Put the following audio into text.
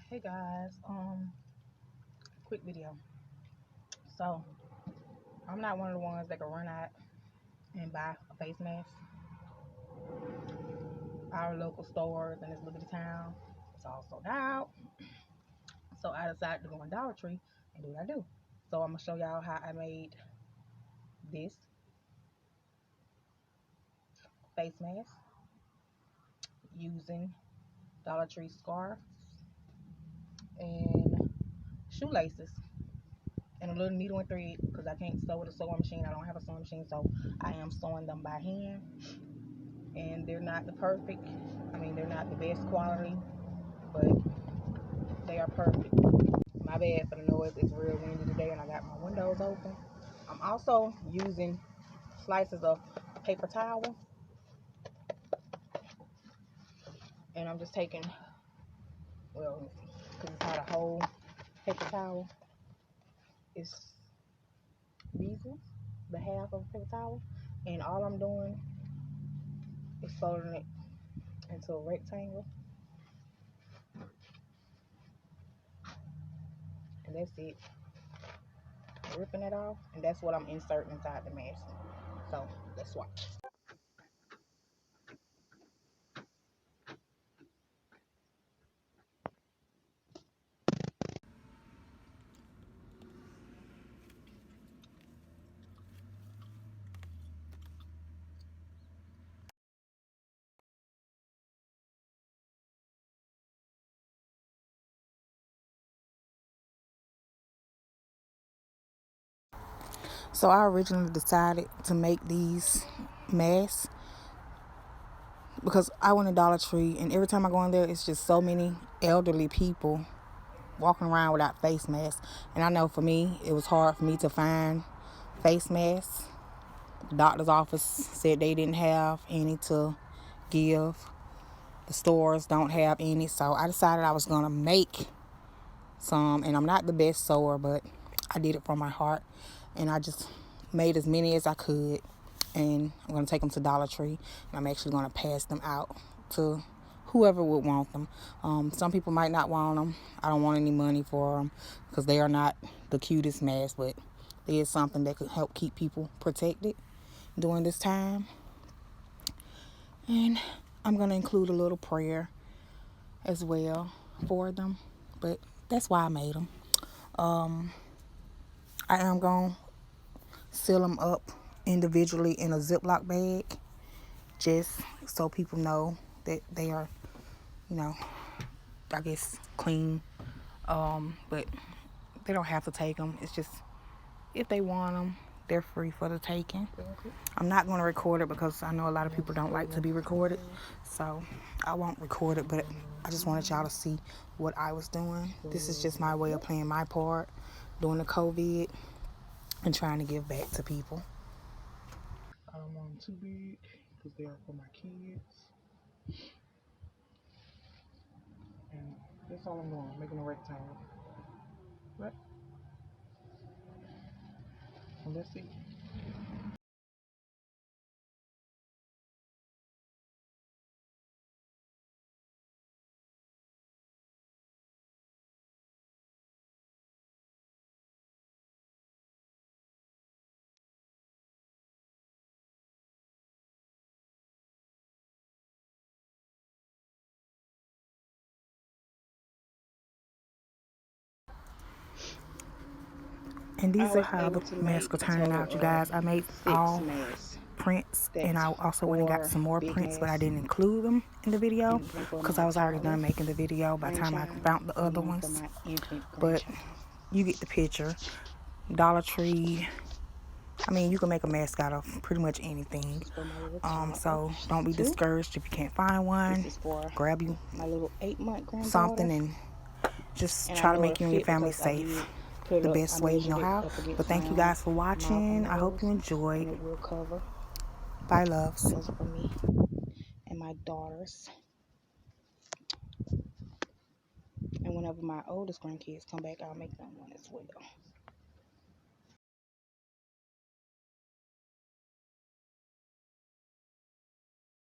Hey guys, quick video. So I'm not one of the ones that can run out and buy a face mask. Our local stores in this little town, it's all sold out. So I decided to go in Dollar Tree and do what I do. So I'm gonna show y'all how I made this face mask using Dollar Tree scarves and shoelaces and a little needle and thread because I can't sew with a sewing machine. I don't have a sewing machine, so I am sewing them by hand. And they're not the perfect, they're not the best quality, but they are perfect. My bad for the noise, it's real windy today and I got my windows open. I'm also using slices of paper towel, and I'm just taking, well, because it's not a whole paper towel, it's these ones, the half of a paper towel, and all I'm doing is folding it into a rectangle, and that's it. Ripping it off, and that's what I'm inserting inside the mask. So let's watch. So I originally decided to make these masks because I went to Dollar Tree, and every time I go in there, it's just so many elderly people walking around without face masks. And I know for me, it was hard for me to find face masks. The doctor's office said they didn't have any to give. The stores don't have any. So I decided I was going to make some. And I'm not the best sewer, but I did it from my heart. And I just made as many as I could. And I'm going to take them to Dollar Tree. And I'm actually going to pass them out to whoever would want them. Some people might not want them. I don't want any money for them because they are not the cutest masks, but it is something that could help keep people protected during this time. And I'm going to include a little prayer as well for them, but that's why I made them. I am going to seal them up individually in a Ziploc bag just so people know that they are, I guess, clean. But they don't have to take them. It's just if they want them, they're free for the taking. I'm not going to record it because I know a lot of people don't like to be recorded, so I won't record it, but I just wanted y'all to see what I was doing. This is just my way of playing my part during the COVID and trying to give back to people. I don't want them too big because they are for my kids. And that's all I'm doing, making a rectangle. Right? And that's it. And these are how the masks are turning out, you guys. I made all prints, and I also went and got some more prints, but I didn't include them in the video because I was already done making the video by the time I found the other ones. But you get the picture. Dollar Tree, you can make a mask out of pretty much anything. So don't be discouraged if you can't find one. Grab you something and just try to make you and your family safe the best way you know how. But thank you guys for watching. I hope you enjoyed. Bye, loves. Those are for me and my daughters. And whenever my oldest grandkids come back, I'll make them one as well.